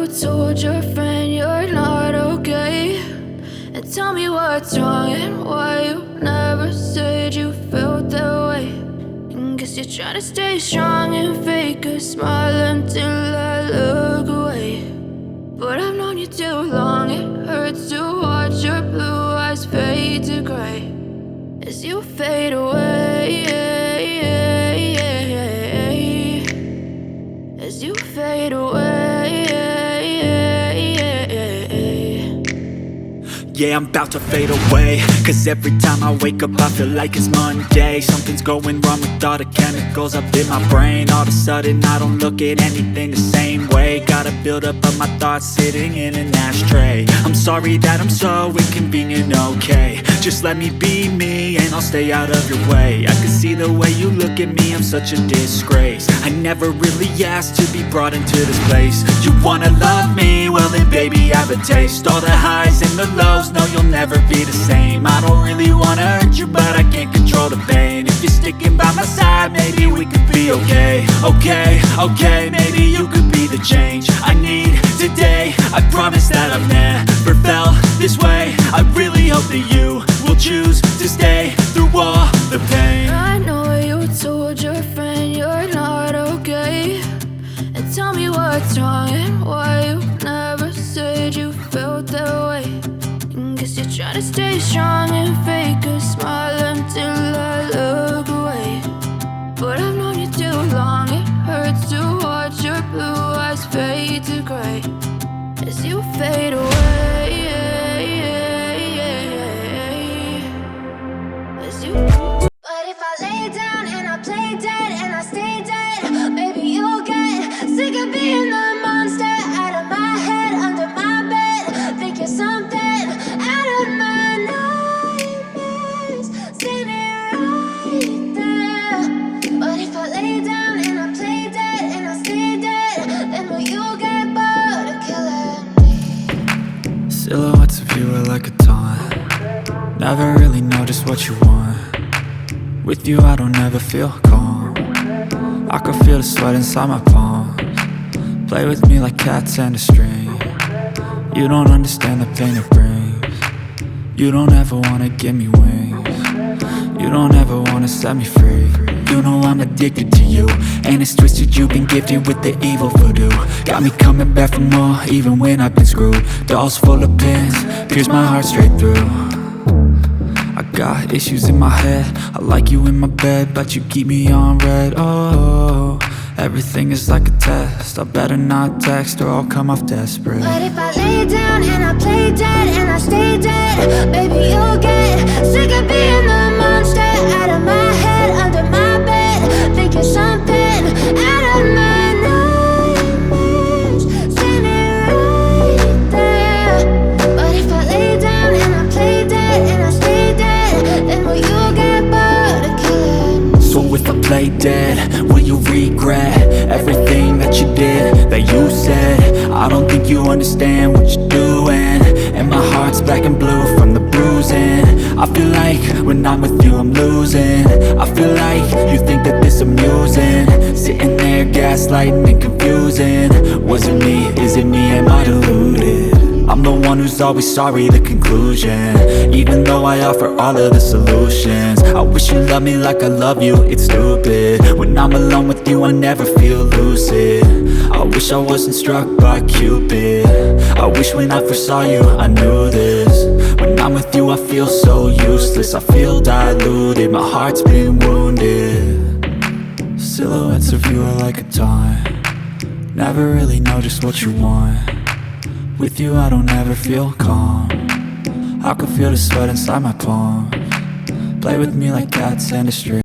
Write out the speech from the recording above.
told your friend you're not okay, and tell me what's wrong and why you never said you felt that way. And guess you're trying to stay strong and fake a smile until I look away. But I've known you too long, it hurts to watch your blue eyes fade to gray as you fade away, as you fade away. Yeah, I'm about to fade away, cause every time I wake up I feel like it's Monday. Something's going wrong with all the chemicals up in my brain. All of a sudden I don't look at anything the same way. Got a buildup of my thoughts sitting in an ashtray. I'm sorry that I'm so inconvenient, okay. Just let me be me and I'll stay out of your way. I can see the way you look at me, I'm such a disgrace. I never really asked to be brought into this place. You wanna love me? Well then baby, have a taste. All the highs and the lows, no, you'll never be the same. I don't really wanna hurt you, but I can't control the pain. If you're sticking by my side, maybe we could be okay. Okay, maybe you could be the change I need today. I promise that I've never felt this way. I really hope that you will choose to stay through all the pain. I know you told your friend you're not okay, and tell me what's wrong and why you never said you felt that way. Guess you're trying to stay strong and fake a smile until I look away. But I've known you too long, it hurts to watch your blue eyes fade to gray as you fade away, as you. But if I lay down and I play dead and I stay dead, maybe you'll get sick of being the monster out of my head, under my bed. Think you're something out of my nightmares, standing right there. But if I lay down and I play dead and I stay dead, then will you get bored of killing me? Silhouettes of you are like a taunt. Never really know just what you want. With you I don't ever feel calm. I can feel the sweat inside my palms. Play with me like cats and a string. You don't understand the pain it brings. You don't ever wanna give me wings. You don't ever wanna set me free. You know I'm addicted to you, and it's twisted, you've been gifted with the evil voodoo. Got me coming back for more, even when I've been screwed. Dolls full of pins, pierce my heart straight through. I got issues in my head, I like you in my bed, but you keep me on red. Oh, everything is like a test. I better not text or I'll come off desperate. But if I lay down and I play dead and I stay dead, baby you'll get sick of being the monster out of my head, under my bed. Think you're something out of my nightmares, standing right there. But if I lay down and I play dead and I stay dead, then will you get bored of killing me? So if I play dead, will you regret everything that you did, that you said? I don't think you understand what you're doing, and my heart's black and blue from the bruising. I feel like when I'm with you I'm losing. I feel like you think that this amusing, sitting there gaslighting and confusing. Was it me? Is it me? Am I deluded? I'm the one who's always sorry, the conclusion. Even though I offer all of the solutions, I wish you loved me like I love you, it's stupid. When I'm alone with you I never feel lucid. I wish I wasn't struck by Cupid. I wish when I first saw you I knew this. When I'm with you I feel so useless, I feel diluted, my heart's been wounded. Silhouettes of you are like a taunt. Never really know just what you want. With you I don't ever feel calm. I can feel the sweat inside my palms. Play with me like cats and a string.